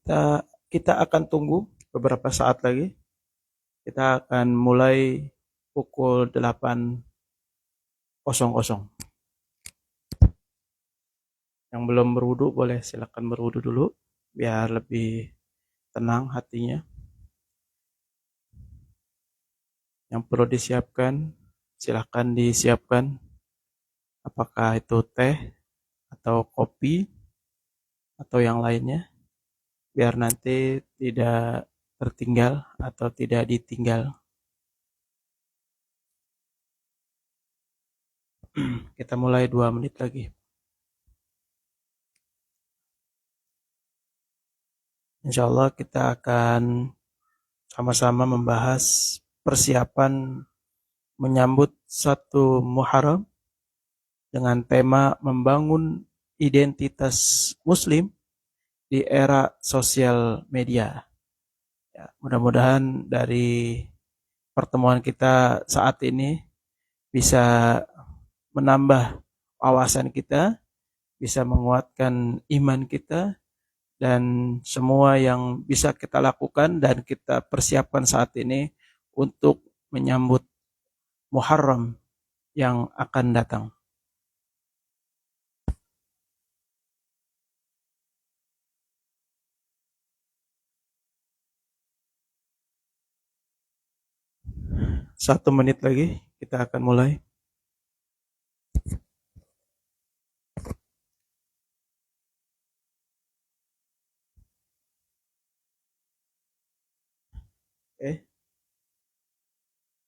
Kita akan tunggu beberapa saat lagi. Kita akan mulai pukul 8.00. Yang belum berwudu boleh silakan berwudu dulu biar lebih tenang hatinya. Yang perlu disiapkan silakan disiapkan, apakah itu teh atau kopi atau yang lainnya, biar nanti tidak tertinggal atau tidak ditinggal. Kita mulai 2 menit lagi. Insya Allah kita akan sama-sama membahas persiapan menyambut 1 Muharram dengan tema membangun identitas Muslim di era sosial media. Ya, mudah-mudahan dari pertemuan kita saat ini bisa menambah wawasan kita, bisa menguatkan iman kita, dan semua yang bisa kita lakukan dan kita persiapkan saat ini untuk menyambut Muharram yang akan datang. Satu menit lagi kita akan mulai.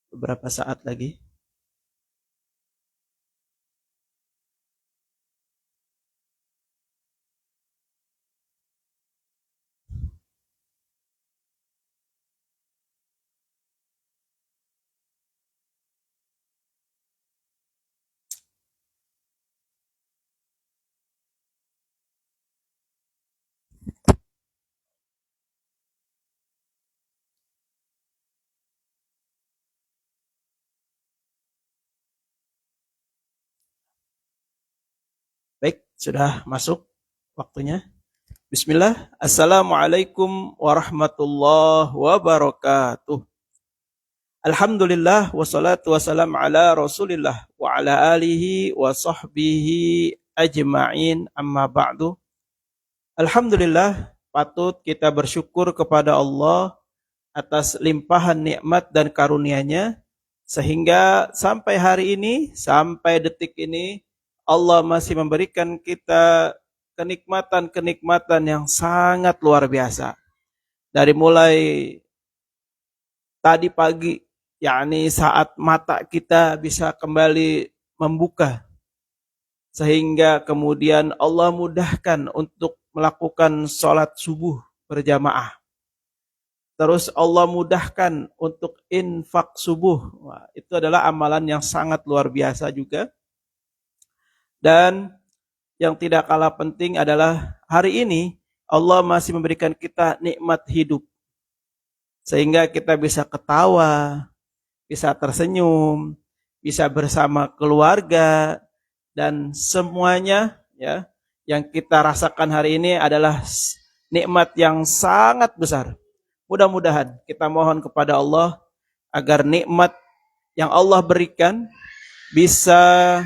Beberapa saat lagi. Baik, sudah masuk waktunya. Bismillah. Assalamualaikum warahmatullahi wabarakatuh. Alhamdulillah wassalatu wassalam ala Rasulillah wa ala alihi wa sahbihi ajma'in, amma ba'du. Alhamdulillah, patut kita bersyukur kepada Allah atas limpahan nikmat dan karunia-Nya sehingga sampai hari ini, sampai detik ini Allah masih memberikan kita kenikmatan-kenikmatan yang sangat luar biasa. Dari mulai tadi pagi, yakni saat mata kita bisa kembali membuka, sehingga kemudian Allah mudahkan untuk melakukan sholat subuh berjamaah. Terus Allah mudahkan untuk infak subuh. Wah, itu adalah amalan yang sangat luar biasa juga. Dan yang tidak kalah penting adalah hari ini Allah masih memberikan kita nikmat hidup. Sehingga kita bisa ketawa, bisa tersenyum, bisa bersama keluarga, dan semuanya ya yang kita rasakan hari ini adalah nikmat yang sangat besar. Mudah-mudahan kita mohon kepada Allah agar nikmat yang Allah berikan bisa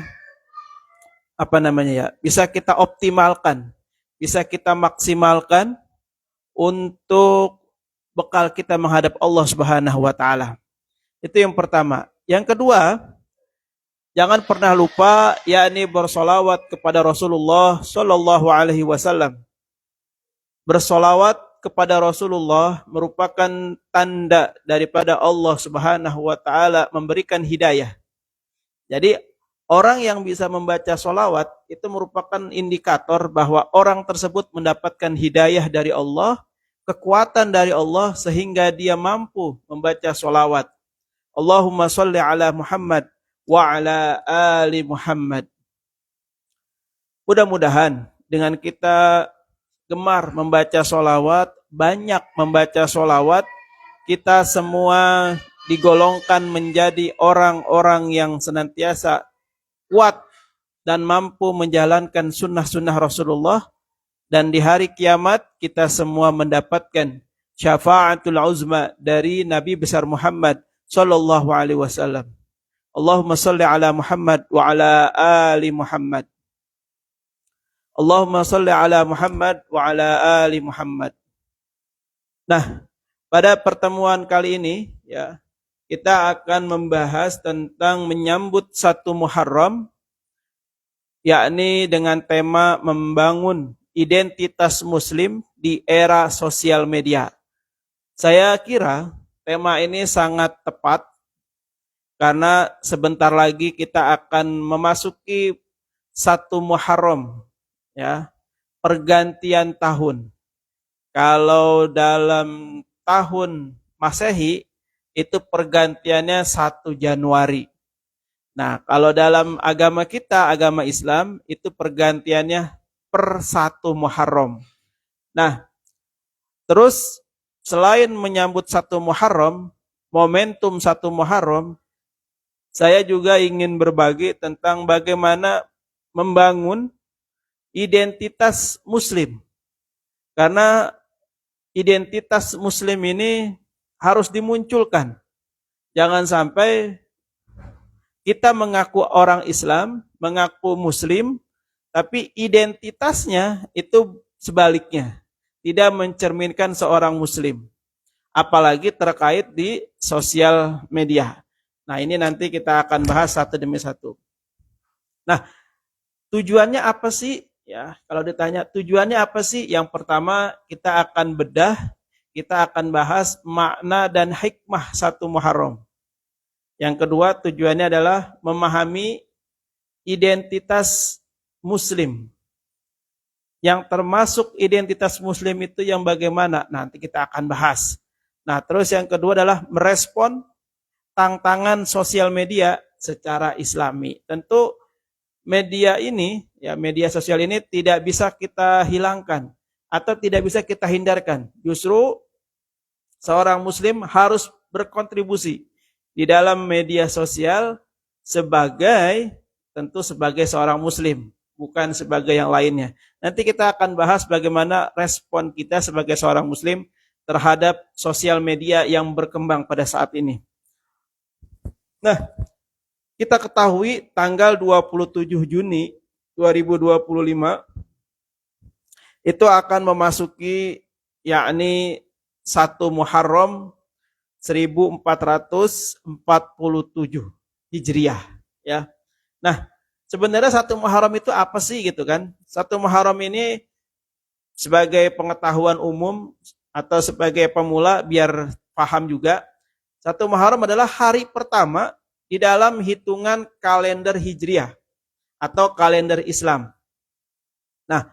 bisa kita optimalkan, bisa kita maksimalkan untuk bekal kita menghadap Allah Subhanahu wa taala. Itu yang pertama. Yang kedua, jangan pernah lupa yakni bersolawat kepada Rasulullah sallallahu alaihi wasallam. Bersolawat kepada Rasulullah merupakan tanda daripada Allah Subhanahu wa taala memberikan hidayah. Jadi orang yang bisa membaca solawat itu merupakan indikator bahwa orang tersebut mendapatkan hidayah dari Allah, kekuatan dari Allah sehingga dia mampu membaca solawat. Allahumma sholli ala Muhammad wa ala ali Muhammad. Mudah-mudahan dengan kita gemar membaca solawat, banyak membaca solawat, kita semua digolongkan menjadi orang-orang yang senantiasa kuat dan mampu menjalankan sunnah-sunnah Rasulullah, dan di hari kiamat kita semua mendapatkan syafaatul uzma dari Nabi besar Muhammad sallallahu alaihi wasallam. Allahumma salli ala Muhammad wa ala ali Muhammad. Allahumma salli ala Muhammad wa ala ali Muhammad. Nah, pada pertemuan kali ini ya, kita akan membahas tentang menyambut 1 Muharram, yakni dengan tema membangun identitas muslim di era sosial media. Saya kira tema ini sangat tepat karena sebentar lagi kita akan memasuki 1 Muharram, ya, pergantian tahun. Kalau dalam tahun Masehi itu pergantiannya 1 Januari. Nah, kalau dalam agama kita, agama Islam, itu pergantiannya per 1 Muharram. Nah, terus selain menyambut 1 Muharram, momentum 1 Muharram, saya juga ingin berbagi tentang bagaimana membangun identitas Muslim. Karena identitas Muslim ini harus dimunculkan. Jangan sampai kita mengaku orang Islam, mengaku Muslim, tapi identitasnya itu sebaliknya. Tidak mencerminkan seorang Muslim. Apalagi terkait di sosial media. Nah, ini nanti kita akan bahas satu demi satu. Nah, tujuannya apa sih? Ya, kalau ditanya tujuannya apa sih? Yang pertama kita akan bedah, kita akan bahas makna dan hikmah 1 Muharram. Yang kedua tujuannya adalah memahami identitas Muslim. Yang termasuk identitas Muslim itu yang bagaimana? Nanti kita akan bahas. Nah, terus yang kedua adalah merespon tantangan sosial media secara Islami. Tentu media ini, ya media sosial ini tidak bisa kita hilangkan atau tidak bisa kita hindarkan. Justru seorang Muslim harus berkontribusi di dalam media sosial tentu sebagai seorang Muslim, bukan sebagai yang lainnya. Nanti kita akan bahas bagaimana respon kita sebagai seorang Muslim terhadap sosial media yang berkembang pada saat ini. Nah, kita ketahui tanggal 27 Juni 2025 itu akan memasuki yakni 1 Muharram 1447 Hijriah, ya. Nah, sebenarnya 1 Muharram itu apa sih gitu kan? 1 Muharram ini sebagai pengetahuan umum atau sebagai pemula biar paham juga, 1 Muharram adalah hari pertama di dalam hitungan kalender Hijriah atau kalender Islam. Nah,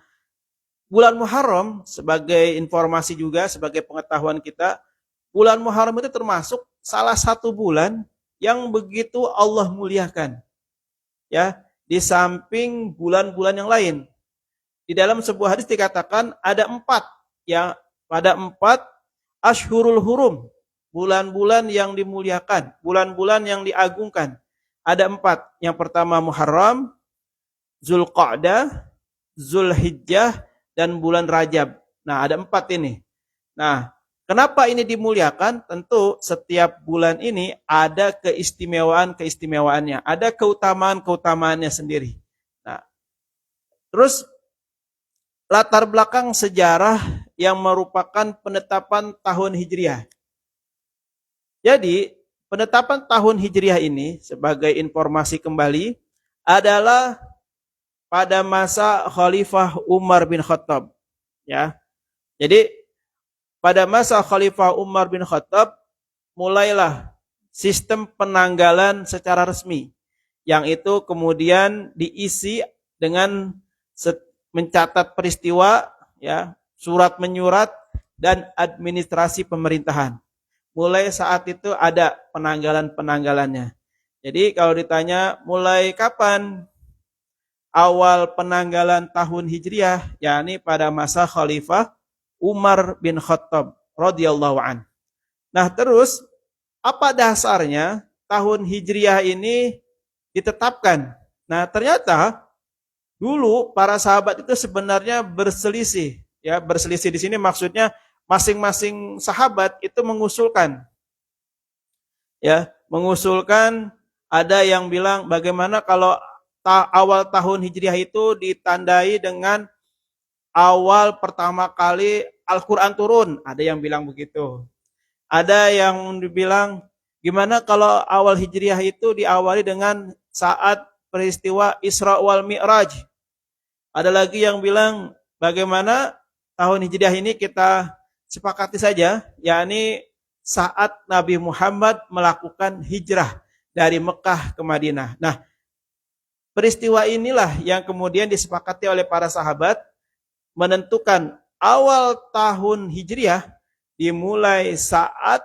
bulan Muharram sebagai informasi juga, sebagai pengetahuan kita, bulan Muharram itu termasuk salah satu bulan yang begitu Allah muliakan. Ya, di samping bulan-bulan yang lain. Di dalam sebuah hadis dikatakan ada 4, ya, pada 4 Ashhurul Hurum, bulan-bulan yang dimuliakan, bulan-bulan yang diagungkan. Ada 4. Yang pertama Muharram, Zulqa'dah, Zulhijjah, dan bulan Rajab. Nah, ada 4 ini. Nah, kenapa ini dimuliakan? Tentu setiap bulan ini ada keistimewaan-keistimewaannya, ada keutamaan-keutamaannya sendiri. Nah, terus latar belakang sejarah yang merupakan penetapan tahun Hijriah. Jadi, penetapan tahun Hijriah ini sebagai informasi kembali adalah pada masa Khalifah Umar bin Khattab, ya. Jadi, pada masa Khalifah Umar bin Khattab mulailah sistem penanggalan secara resmi, yang itu kemudian diisi dengan mencatat peristiwa, ya, surat menyurat, dan administrasi pemerintahan. Mulai saat itu ada penanggalan-penanggalannya. Jadi kalau ditanya mulai kapan awal penanggalan tahun Hijriah, yakni pada masa Khalifah Umar bin Khattab radhiyallahu an. Nah, terus apa dasarnya tahun Hijriah ini ditetapkan? Nah, ternyata Dulu para sahabat itu sebenarnya berselisih, ya, berselisih di sini maksudnya masing-masing sahabat itu mengusulkan, ya, mengusulkan. Ada yang bilang bagaimana kalau awal tahun Hijriah itu ditandai dengan awal pertama kali Al-Quran turun, ada yang bilang begitu. Ada yang dibilang gimana kalau awal Hijriah itu diawali dengan saat peristiwa Isra wal Mi'raj. Ada lagi yang bilang bagaimana tahun Hijriah ini kita sepakati saja, yakni saat Nabi Muhammad melakukan hijrah dari Mekah ke Madinah. Nah, peristiwa inilah yang kemudian disepakati oleh para sahabat menentukan awal tahun Hijriah dimulai saat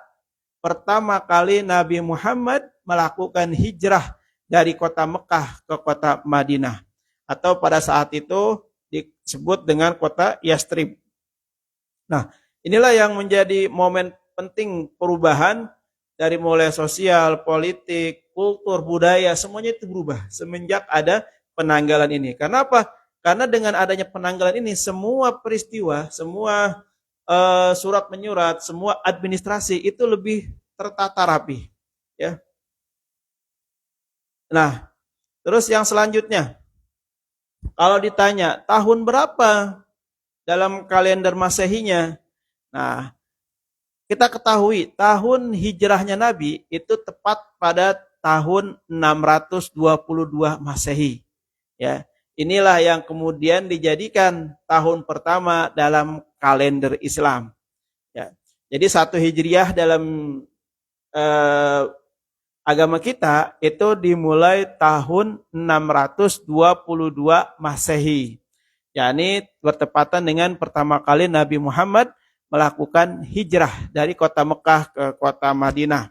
pertama kali Nabi Muhammad melakukan hijrah dari kota Mekah ke kota Madinah. Atau pada saat itu disebut dengan kota Yastrib. Nah, inilah yang menjadi momen penting perubahan dari mulai sosial, politik, kultur, budaya, semuanya itu berubah semenjak ada penanggalan ini. Karena apa? Karena dengan adanya penanggalan ini, semua peristiwa, semua surat menyurat, semua administrasi itu lebih tertata rapi. Ya. Nah, terus yang selanjutnya, kalau ditanya tahun berapa dalam kalender Masehinya, nah kita ketahui tahun hijrahnya Nabi itu tepat pada tahun 622 Masehi. Ya, inilah yang kemudian dijadikan tahun pertama dalam kalender Islam. Ya, jadi 1 Hijriah dalam agama kita itu dimulai tahun 622 Masehi. yakni bertepatan dengan pertama kali Nabi Muhammad melakukan hijrah dari kota Mekah ke kota Madinah.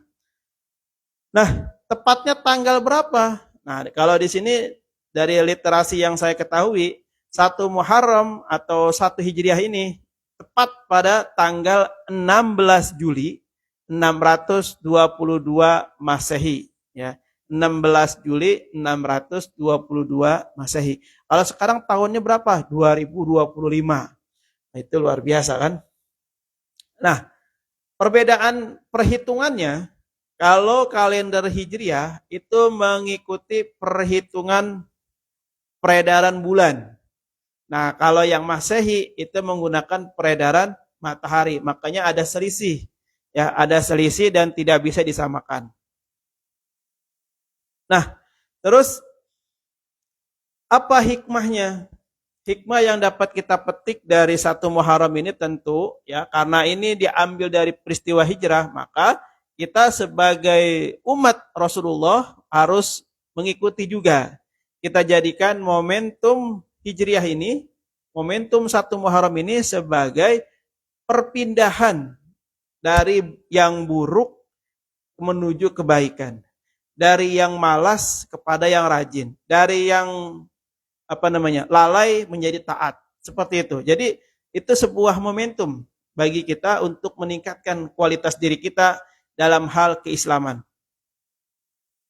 Nah, tepatnya tanggal berapa? Nah, kalau di sini dari literasi yang saya ketahui, 1 Muharram atau 1 Hijriah ini tepat pada tanggal 16 Juli 622 Masehi, ya. 16 Juli 622 Masehi. Kalau sekarang tahunnya berapa? 2025. Nah, itu luar biasa kan? Nah, perbedaan perhitungannya, kalau kalender Hijriah itu mengikuti perhitungan peredaran bulan. Nah, kalau yang Masehi itu menggunakan peredaran matahari. Makanya ada selisih. Ya, ada selisih dan tidak bisa disamakan. Nah, terus apa hikmahnya? Hikmah yang dapat kita petik dari 1 Muharram ini tentu, ya, karena ini diambil dari peristiwa hijrah, maka kita sebagai umat Rasulullah harus mengikuti juga. Kita jadikan momentum hijriah ini, momentum 1 Muharram ini sebagai perpindahan dari yang buruk menuju kebaikan. Dari yang malas kepada yang rajin, dari yang lalai menjadi taat, seperti itu. Jadi itu sebuah momentum bagi kita untuk meningkatkan kualitas diri kita dalam hal keislaman.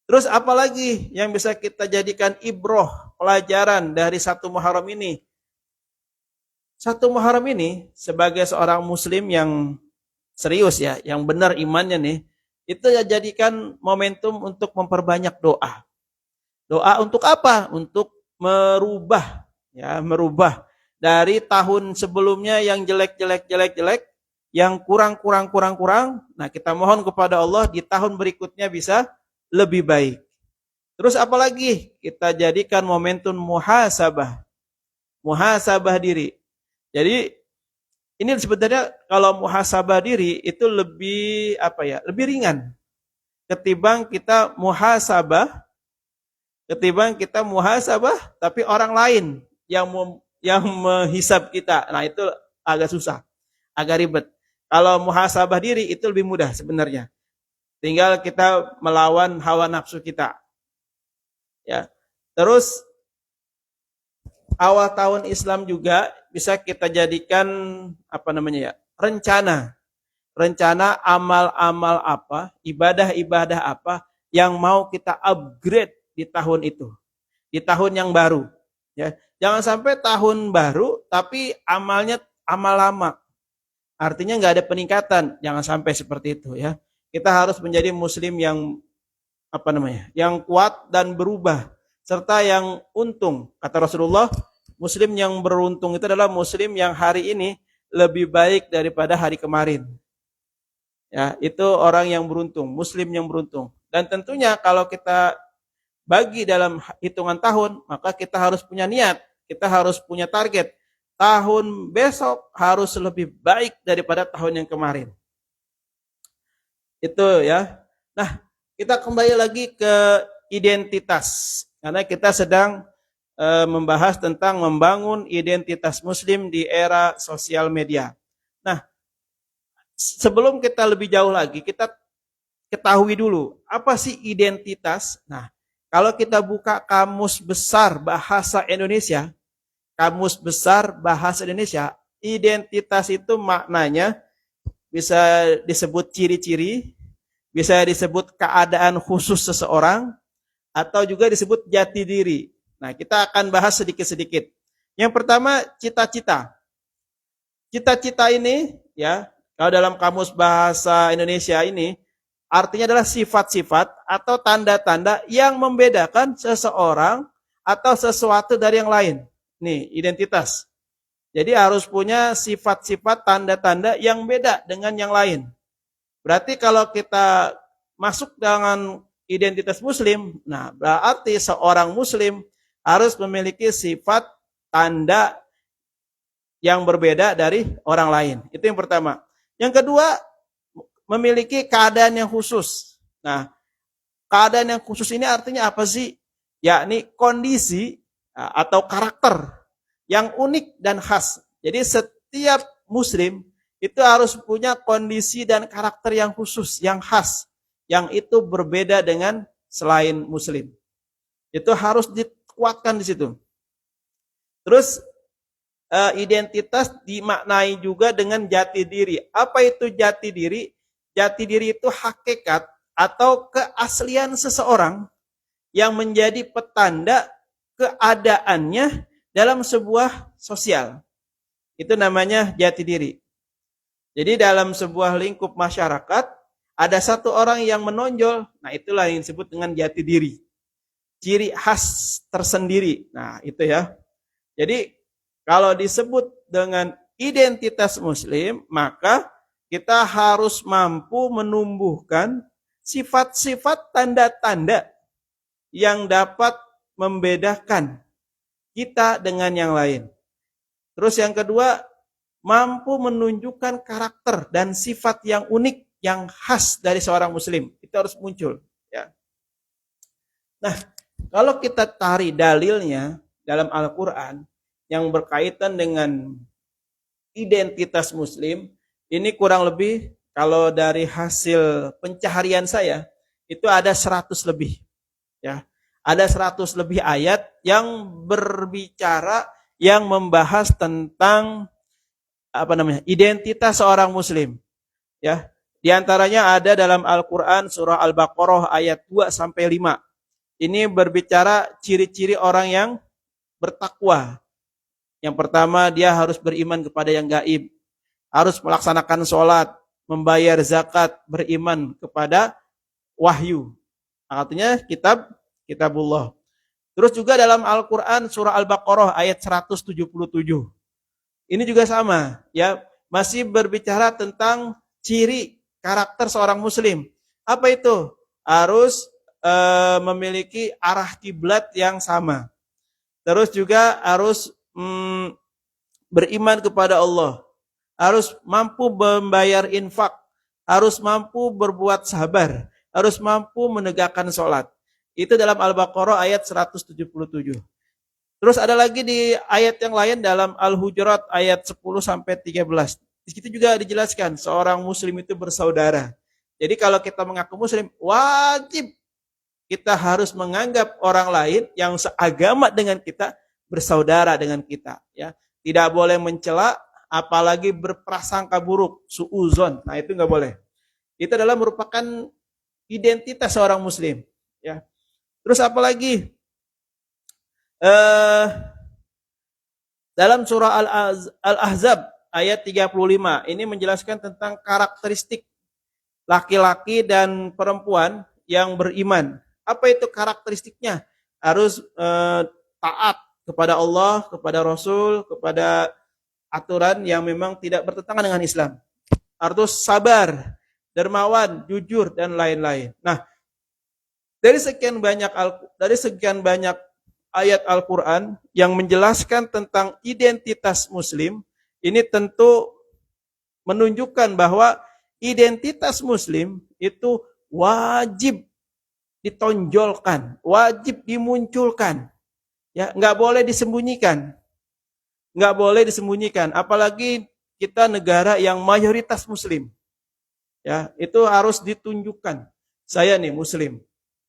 Terus apalagi yang bisa kita jadikan ibroh, pelajaran dari 1 Muharram ini? 1 Muharram ini sebagai seorang muslim yang serius, ya, yang benar imannya nih, itu ya jadikan momentum untuk memperbanyak doa. Doa untuk apa? Untuk merubah, ya, merubah dari tahun sebelumnya yang jelek, yang kurang. Nah, kita mohon kepada Allah di tahun berikutnya bisa lebih baik. Terus apalagi? Kita jadikan momentum muhasabah. Muhasabah diri. Jadi ini sebenarnya kalau muhasabah diri itu lebih lebih ringan ketimbang kita muhasabah tapi orang lain yang menghisab kita. Nah, itu agak susah, agak ribet. Kalau muhasabah diri itu lebih mudah sebenarnya. Tinggal kita melawan hawa nafsu kita. Ya. Terus awal tahun Islam juga bisa kita jadikan rencana amal-amal apa, ibadah-ibadah apa yang mau kita upgrade di tahun itu, di tahun yang baru. Ya, jangan sampai tahun baru tapi amalnya amal lama. Artinya nggak ada peningkatan. Jangan sampai seperti itu ya. Kita harus menjadi muslim yang apa namanya? Yang kuat dan berubah serta yang untung. Kata Rasulullah, muslim yang beruntung itu adalah muslim yang hari ini lebih baik daripada hari kemarin. Ya, itu orang yang beruntung, muslim yang beruntung. Dan tentunya kalau kita bagi dalam hitungan tahun, maka kita harus punya niat, kita harus punya target. Tahun besok harus lebih baik daripada tahun yang kemarin. Itu ya. Nah, kita kembali lagi ke identitas. Karena kita sedang membahas tentang membangun identitas muslim di era sosial media. Nah, sebelum kita lebih jauh lagi, kita ketahui dulu, apa sih identitas? Nah, kalau kita buka Kamus Besar Bahasa Indonesia, Kamus Besar Bahasa Indonesia, identitas itu maknanya bisa disebut ciri-ciri, bisa disebut keadaan khusus seseorang, atau juga disebut jati diri. Nah, kita akan bahas sedikit-sedikit. Yang pertama, cita-cita. Cita-cita ini, ya, kalau dalam Kamus Bahasa Indonesia ini, artinya adalah sifat-sifat atau tanda-tanda yang membedakan seseorang atau sesuatu dari yang lain. Nih, identitas. Jadi harus punya sifat-sifat tanda-tanda yang beda dengan yang lain. Berarti kalau kita masuk dengan identitas muslim, nah berarti seorang muslim harus memiliki sifat tanda yang berbeda dari orang lain. Itu yang pertama. Yang kedua, memiliki keadaan yang khusus. Nah, keadaan yang khusus ini artinya apa sih? Yakni kondisi atau karakter yang unik dan khas. Jadi setiap muslim itu harus punya kondisi dan karakter yang khusus, yang khas, yang itu berbeda dengan selain muslim. Itu harus dikuatkan di situ. Terus identitas dimaknai juga dengan jati diri. Apa itu jati diri? Jati diri itu hakikat atau keaslian seseorang yang menjadi petanda keadaannya dalam sebuah sosial. Itu namanya jati diri. Jadi dalam sebuah lingkup masyarakat, ada satu orang yang menonjol, nah itulah yang disebut dengan jati diri. Ciri khas tersendiri. Nah, itu ya. Jadi kalau disebut dengan identitas muslim, maka kita harus mampu menumbuhkan sifat-sifat tanda-tanda yang dapat membedakan kita dengan yang lain. Terus yang kedua, mampu menunjukkan karakter dan sifat yang unik, yang khas dari seorang muslim. Itu harus muncul. Ya. Nah, kalau kita tarik dalilnya dalam Al-Quran yang berkaitan dengan identitas muslim, ini kurang lebih kalau dari hasil pencaharian saya, itu ada 100 lebih. Ya. Ada 100 lebih ayat yang berbicara, yang membahas tentang apa namanya? Identitas seorang muslim. Ya. Di antaranya ada dalam Al-Qur'an surah Al-Baqarah ayat 2 sampai 5. Ini berbicara ciri-ciri orang yang bertakwa. Yang pertama, dia harus beriman kepada yang gaib, harus melaksanakan sholat, membayar zakat, beriman kepada wahyu. Artinya kitabullah. Terus juga dalam Al-Quran surah Al-Baqarah ayat 177. Ini juga sama, ya, masih berbicara tentang ciri karakter seorang muslim. Apa itu? Harus memiliki arah kiblat yang sama. Terus juga harus beriman kepada Allah. Harus mampu membayar infak. Harus mampu berbuat sabar. Harus mampu menegakkan sholat. Itu dalam Al-Baqarah ayat 177. Terus ada lagi di ayat yang lain dalam Al-Hujurat ayat 10 sampai 13. Di situ juga dijelaskan seorang muslim itu bersaudara. Jadi kalau kita mengaku muslim, wajib kita harus menganggap orang lain yang seagama dengan kita bersaudara dengan kita, ya. Tidak boleh mencela, apalagi berprasangka buruk, suuzon. Nah, itu enggak boleh. Itu adalah merupakan identitas seorang muslim, ya. Terus apalagi Dalam surah Al-Ahzab ayat 35 ini menjelaskan tentang karakteristik laki-laki dan perempuan yang beriman. Apa itu karakteristiknya? Harus taat kepada Allah, kepada Rasul, kepada aturan yang memang tidak bertentangan dengan Islam. Harus sabar, dermawan, jujur dan lain-lain. Nah, dari sekian banyak ayat Al-Qur'an yang menjelaskan tentang identitas muslim, ini tentu menunjukkan bahwa identitas muslim itu wajib ditonjolkan, wajib dimunculkan. Ya, nggak boleh disembunyikan. Nggak boleh disembunyikan, apalagi kita negara yang mayoritas muslim. Ya, itu harus ditunjukkan. Saya nih muslim.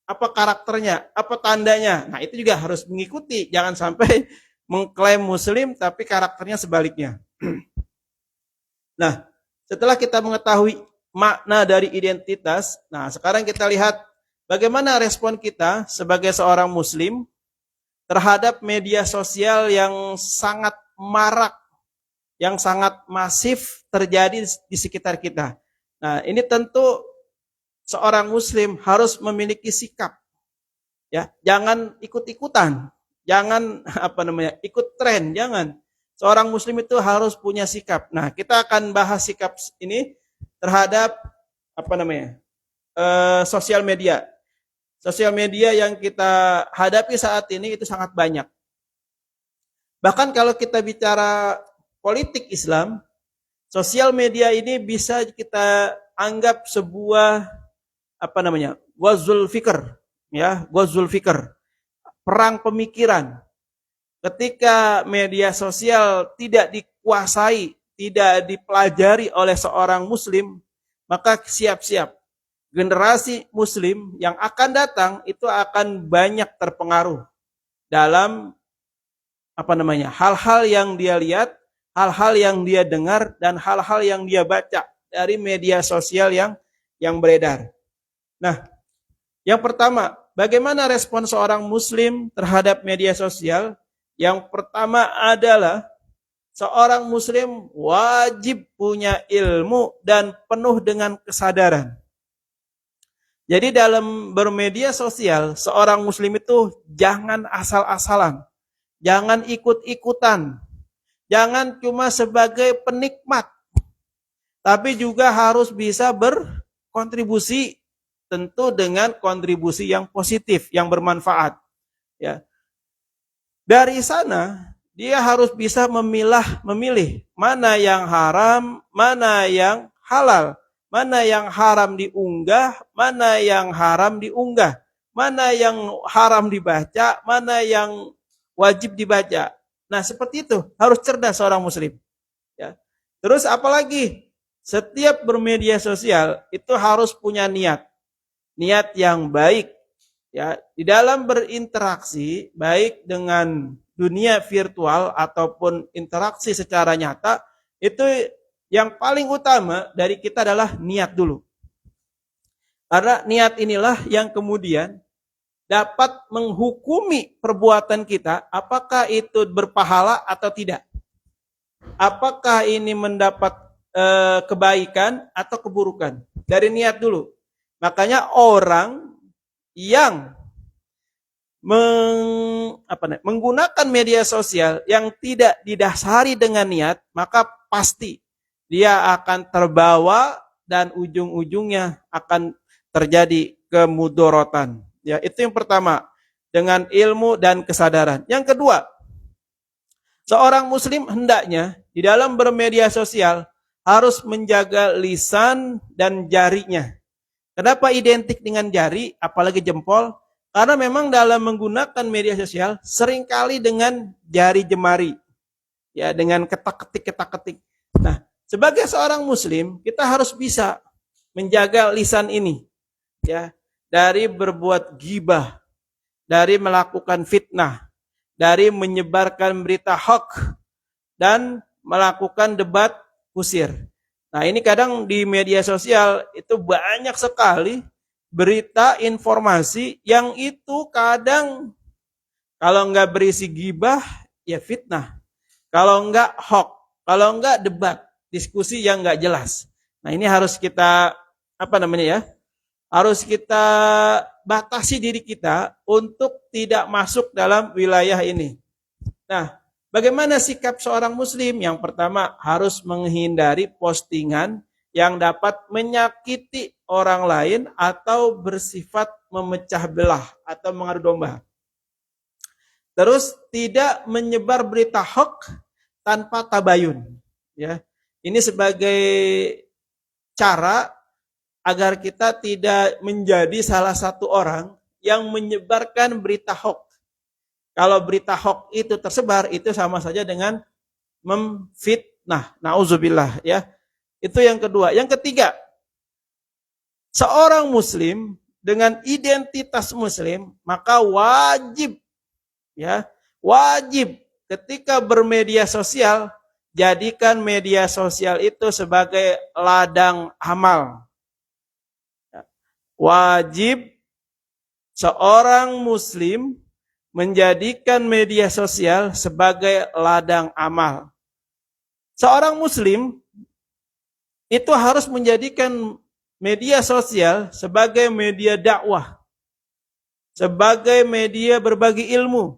Apa karakternya? Apa tandanya? Nah, itu juga harus mengikuti. Jangan sampai mengklaim muslim tapi karakternya sebaliknya. Nah, setelah kita mengetahui makna dari identitas, nah sekarang kita lihat bagaimana respon kita sebagai seorang muslim terhadap media sosial yang sangat marak, yang sangat masif terjadi di sekitar kita. Nah, ini tentu seorang muslim harus memiliki sikap. Ya, jangan ikut-ikutan, jangan ikut tren, jangan. Seorang muslim itu harus punya sikap. Nah, kita akan bahas sikap ini terhadap sosial media. Sosial media yang kita hadapi saat ini itu sangat banyak. Bahkan kalau kita bicara politik Islam, sosial media ini bisa kita anggap sebuah ghazwul fikr, ya, ghazwul fikr, perang pemikiran. Ketika media sosial tidak dikuasai, tidak dipelajari oleh seorang muslim, maka siap-siap generasi muslim yang akan datang itu akan banyak terpengaruh dalam hal-hal yang dia lihat, hal-hal yang dia dengar dan hal-hal yang dia baca dari media sosial yang beredar. Nah, yang pertama, bagaimana respon seorang muslim terhadap media sosial? Yang pertama adalah seorang muslim wajib punya ilmu dan penuh dengan kesadaran. Jadi dalam bermedia sosial, seorang muslim itu jangan asal-asalan, jangan ikut-ikutan, jangan cuma sebagai penikmat, tapi juga harus bisa berkontribusi, tentu dengan kontribusi yang positif, yang bermanfaat. Ya. Dari sana, dia harus bisa memilih mana yang haram, mana yang halal. Mana yang haram diunggah, mana yang haram diunggah, mana yang haram dibaca, mana yang wajib dibaca. Nah, seperti itu harus cerdas seorang muslim. Ya. Terus apalagi setiap bermedia sosial itu harus punya niat yang baik. Ya, di dalam berinteraksi baik dengan dunia virtual ataupun interaksi secara nyata, itu yang paling utama dari kita adalah niat dulu. Karena niat inilah yang kemudian dapat menghukumi perbuatan kita, apakah itu berpahala atau tidak. Apakah ini mendapat kebaikan atau keburukan. Dari niat dulu. Makanya orang yang menggunakan media sosial yang tidak didasari dengan niat, maka pasti dia akan terbawa dan ujung-ujungnya akan terjadi kemudorotan. Ya, itu yang pertama, dengan ilmu dan kesadaran. Yang kedua, seorang muslim hendaknya di dalam bermedia sosial harus menjaga lisan dan jarinya. Kenapa identik dengan jari, apalagi jempol? Karena memang dalam menggunakan media sosial seringkali dengan jari jemari. Ya, dengan ketak-ketik. Nah, sebagai seorang muslim, kita harus bisa menjaga lisan ini. Ya, dari berbuat ghibah, dari melakukan fitnah, dari menyebarkan berita hoax, dan melakukan debat kusir. Nah, ini kadang di media sosial itu banyak sekali berita, informasi yang itu kadang kalau nggak berisi ghibah, ya fitnah. Kalau enggak hoax, kalau enggak debat, diskusi yang enggak jelas. Nah, ini harus kita apa namanya ya? Harus kita batasi diri kita untuk tidak masuk dalam wilayah ini. Nah, bagaimana sikap seorang muslim? Yang pertama, harus menghindari postingan yang dapat menyakiti orang lain atau bersifat memecah belah atau mengadu domba. Terus tidak menyebar berita hoax tanpa tabayun. Ya, ini sebagai cara agar kita tidak menjadi salah satu orang yang menyebarkan berita hoax. Kalau berita hoax itu tersebar, itu sama saja dengan memfitnah. Nauzubillah ya. Itu yang kedua. Yang ketiga, seorang muslim dengan identitas muslim, maka wajib ya, wajib ketika bermedia sosial, jadikan media sosial itu sebagai ladang amal. Wajib seorang muslim menjadikan media sosial sebagai ladang amal. Seorang muslim itu harus menjadikan media sosial sebagai media dakwah, sebagai media berbagi ilmu,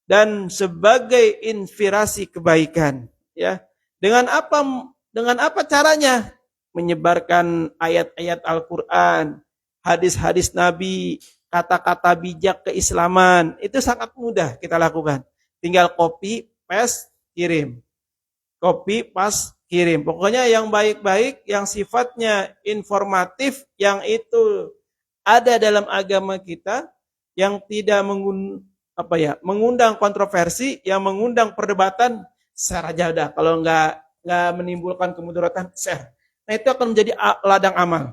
dan sebagai inspirasi kebaikan. Ya, dengan apa caranya? Menyebarkan ayat-ayat Al-Quran, hadis-hadis Nabi, kata-kata bijak keislaman. Itu sangat mudah kita lakukan. Tinggal copy, paste, kirim. Copy, paste, kirim. Pokoknya yang baik-baik, yang sifatnya informatif, yang itu ada dalam agama kita, yang tidak mengundang kontroversi, yang mengundang perdebatan, share aja udah. Kalau nggak menimbulkan kemudaratan, share. Nah, itu akan menjadi ladang amal.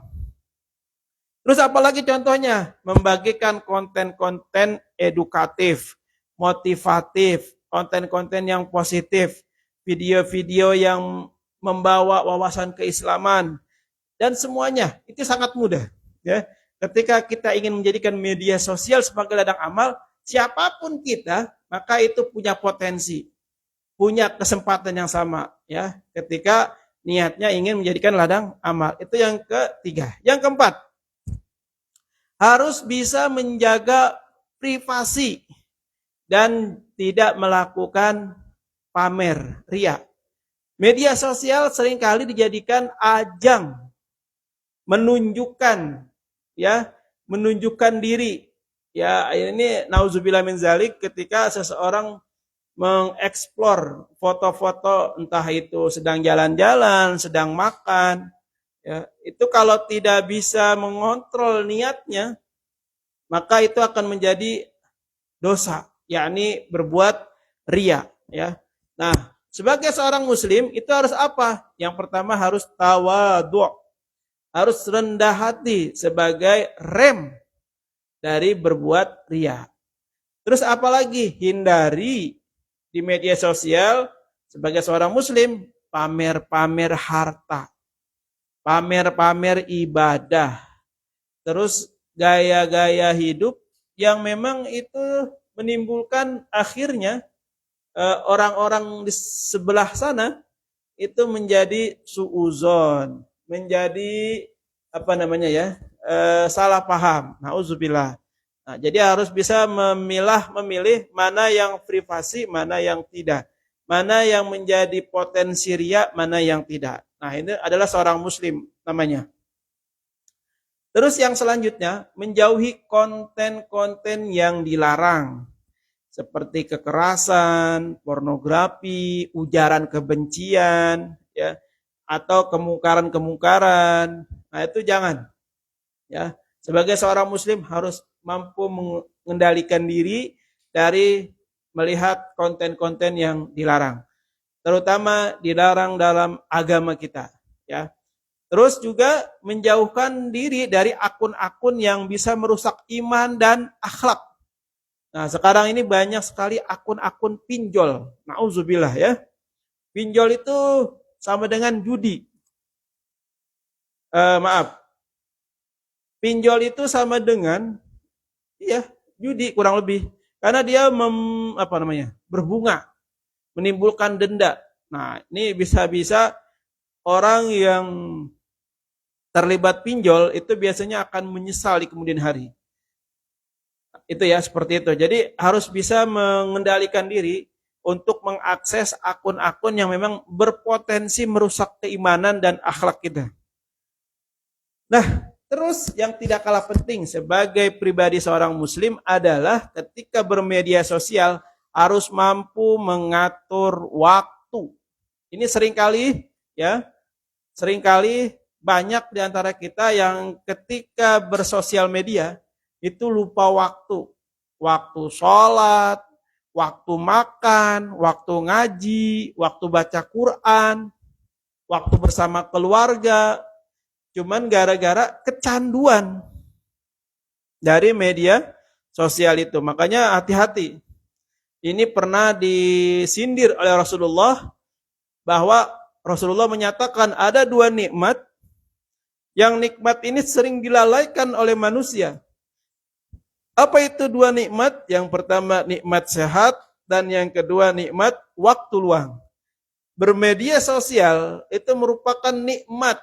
Terus apalagi contohnya? Membagikan konten-konten edukatif, motivatif, konten-konten yang positif, video-video yang membawa wawasan keislaman, dan semuanya. Itu sangat mudah. Ya. Ketika kita ingin menjadikan media sosial sebagai ladang amal, siapapun kita, maka itu punya potensi, punya kesempatan yang sama. Ya. Ketika niatnya ingin menjadikan ladang amal. Itu yang ketiga. Yang keempat, harus bisa menjaga privasi dan tidak melakukan pamer, ria. Media sosial seringkali dijadikan ajang menunjukkan diri. Ya, ini nauzubillah min zalik, ketika seseorang mengeksplor foto-foto, entah itu sedang jalan-jalan, sedang makan, ya, itu kalau tidak bisa mengontrol niatnya, maka itu akan menjadi dosa, yakni berbuat riya. Ya. Nah, sebagai seorang muslim itu harus apa? Yang pertama harus tawadhu', harus rendah hati sebagai rem dari berbuat riya. Terus apalagi? Hindari di media sosial sebagai seorang muslim pamer-pamer harta, pamer-pamer ibadah, terus gaya-gaya hidup yang memang itu menimbulkan akhirnya orang-orang di sebelah sana itu menjadi suuzon, menjadi salah paham. Nauzubillah. Nah, jadi harus bisa memilih mana yang privasi, mana yang tidak. Mana yang menjadi potensi riya, mana yang tidak. Nah, ini adalah seorang muslim namanya. Terus yang selanjutnya, menjauhi konten-konten yang dilarang. Seperti kekerasan, pornografi, ujaran kebencian, ya, atau kemungkaran-kemungkaran. Nah, itu jangan. Ya, sebagai seorang muslim harus mampu mengendalikan diri dari melihat konten-konten yang dilarang, terutama dilarang dalam agama kita. Ya, terus juga menjauhkan diri dari akun-akun yang bisa merusak iman dan akhlak. Nah, sekarang ini banyak sekali akun-akun pinjol. Nauzubillah ya. Pinjol itu sama dengan judi. Pinjol itu sama dengan judi kurang lebih. Karena dia berbunga. menimbulkan denda. Nah, ini bisa-bisa orang yang terlibat pinjol itu biasanya akan menyesal di kemudian hari. Itu ya, seperti itu. Jadi harus bisa mengendalikan diri untuk mengakses akun-akun yang memang berpotensi merusak keimanan dan akhlak kita. Nah, terus yang tidak kalah penting sebagai pribadi seorang muslim adalah ketika bermedia sosial harus mampu mengatur waktu. Ini seringkali banyak di antara kita yang ketika bersosial media itu lupa waktu. Waktu sholat, waktu makan, waktu ngaji, waktu baca Quran, waktu bersama keluarga. Cuman gara-gara kecanduan dari media sosial itu. Makanya hati-hati. Ini pernah disindir oleh Rasulullah bahwa Rasulullah menyatakan ada dua nikmat yang nikmat ini sering dilalaikan oleh manusia. Apa itu dua nikmat? Yang pertama nikmat sehat dan yang kedua nikmat waktu luang. Bermedia sosial itu merupakan nikmat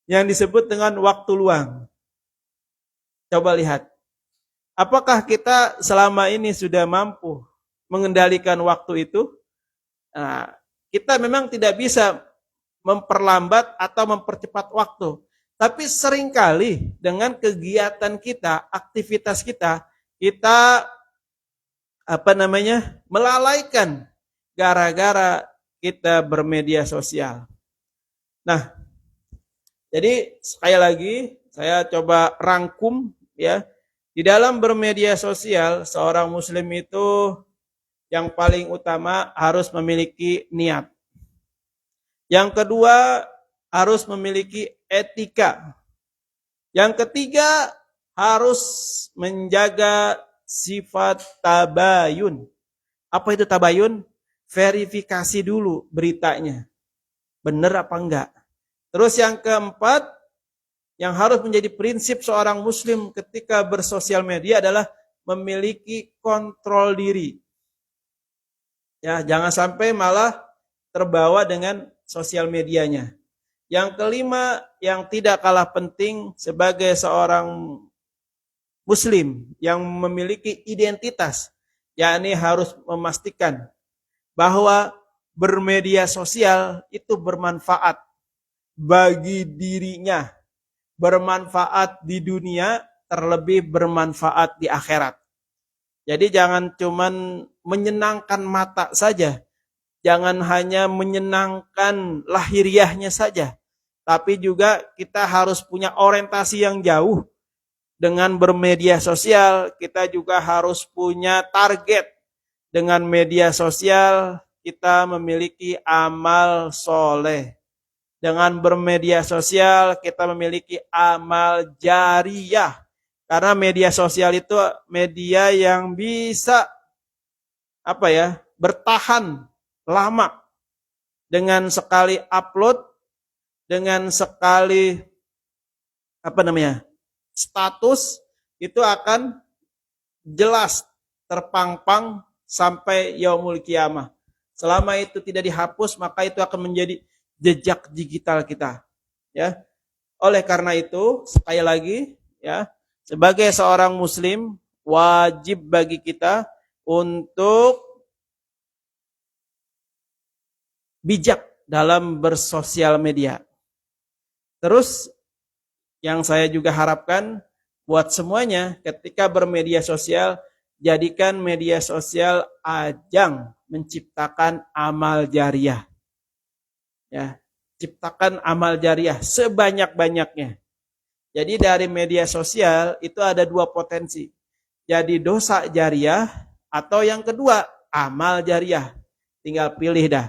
yang disebut dengan waktu luang. Coba lihat. Apakah kita selama ini sudah mampu mengendalikan waktu itu? Nah, kita memang tidak bisa memperlambat atau mempercepat waktu. Tapi seringkali dengan kegiatan kita, aktivitas kita, kita melalaikan gara-gara kita bermedia sosial. Nah, jadi sekali lagi saya coba rangkum ya. Di dalam bermedia sosial seorang muslim itu yang paling utama harus memiliki niat. Yang kedua harus memiliki etika. Yang ketiga harus menjaga sifat tabayun. Apa itu tabayun? Verifikasi dulu beritanya. Benar apa enggak? Terus yang keempat, yang harus menjadi prinsip seorang muslim ketika bersosial media adalah memiliki kontrol diri. Ya, jangan sampai malah terbawa dengan sosial medianya. Yang kelima, yang tidak kalah penting sebagai seorang muslim yang memiliki identitas, yakni harus memastikan bahwa bermedia sosial itu bermanfaat bagi dirinya, bermanfaat di dunia, terlebih bermanfaat di akhirat. Jadi jangan cuman menyenangkan mata saja, jangan hanya menyenangkan lahiriahnya saja, tapi juga kita harus punya orientasi yang jauh. Dengan bermedia sosial, kita juga harus punya target. Dengan media sosial, kita memiliki amal soleh. Dengan bermedia sosial, kita memiliki amal jariyah. Karena media sosial itu media yang bisa bertahan lama. Dengan sekali upload, dengan sekali status, itu akan jelas terpampang sampai yaumul qiyamah. Selama itu tidak dihapus, maka itu akan menjadi jejak digital kita. Ya. Oleh karena itu, sekali lagi, ya, sebagai seorang muslim, wajib bagi kita untuk bijak dalam bersosial media. Terus yang saya juga harapkan buat semuanya ketika bermedia sosial, jadikan media sosial ajang menciptakan amal jariah. Ya, ciptakan amal jariah sebanyak-banyaknya. Jadi dari media sosial itu ada dua potensi. Jadi dosa jariah atau yang kedua amal jariah. Tinggal pilih dah.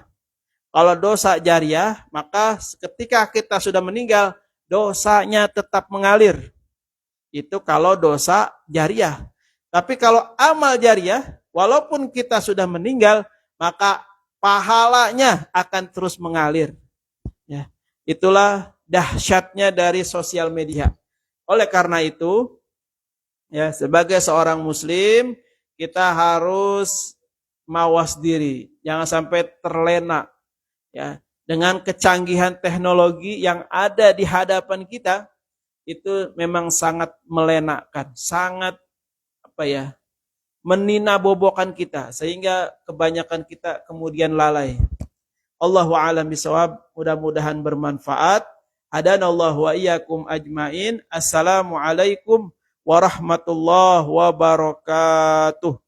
Kalau dosa jariah, maka ketika kita sudah meninggal, dosanya tetap mengalir. Itu kalau dosa jariah. Tapi kalau amal jariah, walaupun kita sudah meninggal, maka pahalanya akan terus mengalir. Ya, itulah dahsyatnya dari sosial media. Oleh karena itu, ya, sebagai seorang muslim, kita harus mawas diri, jangan sampai terlena ya dengan kecanggihan teknologi yang ada di hadapan kita. Itu memang sangat melenakan, sangat apa ya, meninabobokan kita sehingga kebanyakan kita kemudian lalai. Allahu a'lam bisawab, mudah-mudahan bermanfaat. Hadanallahu wa iyyakum ajmain. Assalamualaikum warahmatullahi wabarakatuh.